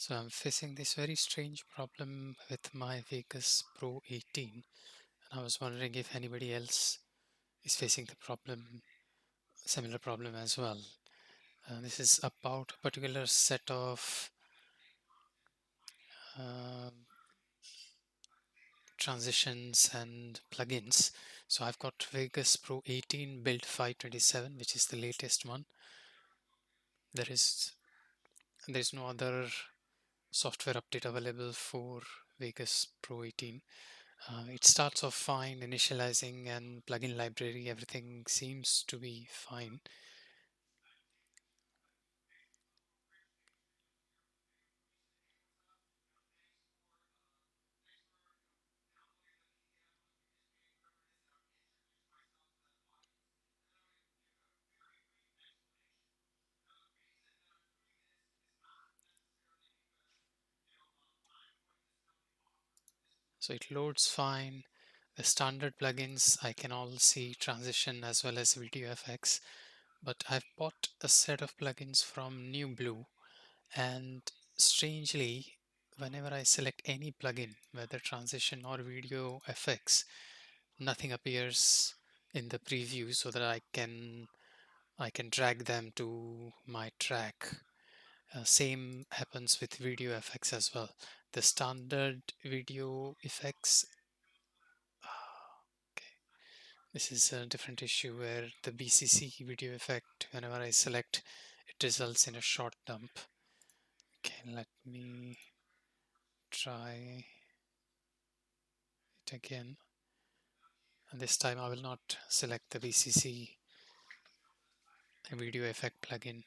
So I'm facing this very strange problem with my Vegas Pro 18, and I was wondering if anybody else is facing the similar problem as well. This is about a particular set of um transitions and plugins. So I've got Vegas Pro 18 build 527, which is the latest one. There is there's no other software update available for Vegas Pro 18. It starts off fine, initializing and plugin library, everything seems to be fine. So it loads fine. The standard plugins, I can all see transition as well as video effects, but I've bought a set of plugins from NewBlue, and strangely, whenever I select any plugin, whether transition or video effects, nothing appears in the preview so that I can drag them to my track. Same happens with video effects as well. The standard video effects, okay, this is a different issue where the BCC video effect, whenever I select, it results in a short dump. Okay, let me try it again. And this time I will not select the BCC video effect plugin,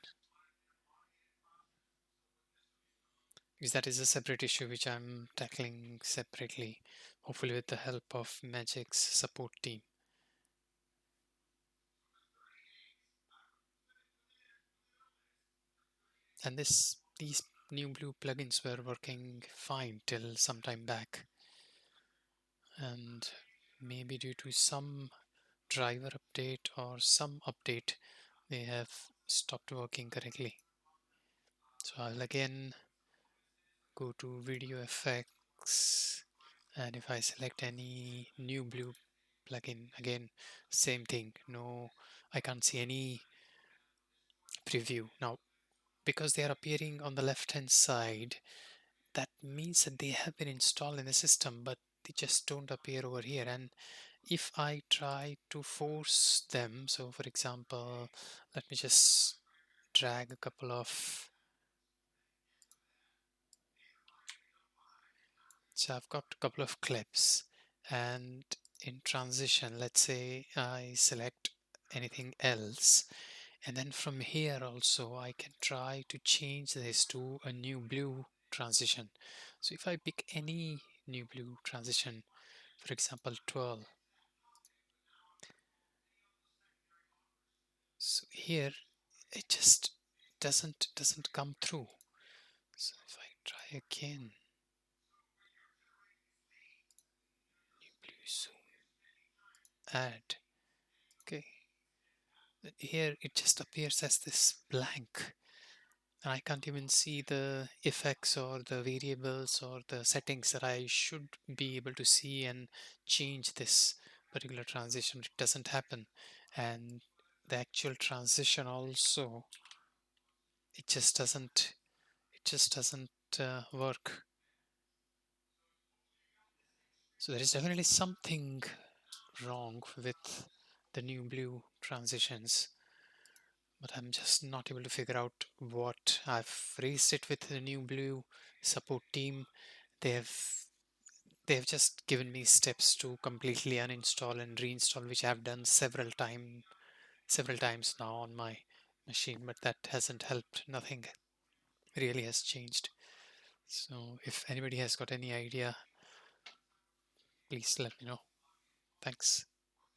because that is a separate issue which I'm tackling separately, hopefully with the help of Magic's support team. And these NewBlue plugins were working fine till some time back, and maybe due to some driver update or some update, they have stopped working correctly. So I'll again go to video effects, and if I select any NewBlue plugin, again same thing, no, I can't see any preview now. Because they are appearing on the left hand side, that means that they have been installed in the system, but they just don't appear over here. And if I try to force them, so for example, let me just drag a couple of, so I've got a couple of clips, and in transition, let's say I select anything else, and then from here also I can try to change this to a NewBlue transition. So if I pick any NewBlue transition, for example 12, so here it just doesn't come through. So if I try again, NewBlue zoom, add, okay, here it just appears as this blank, and I can't even see the effects or the variables or the settings that I should be able to see and change this particular transition. It doesn't happen, and the actual transition also, it just doesn't work. So there is definitely something wrong with the NewBlue transitions, but I'm just not able to figure out what. I've raised it with the NewBlue support team. They have just given me steps to completely uninstall and reinstall, which I've done several times now on my machine, but that hasn't helped. Nothing really has changed. So if anybody has got any idea, please let me know. Thanks.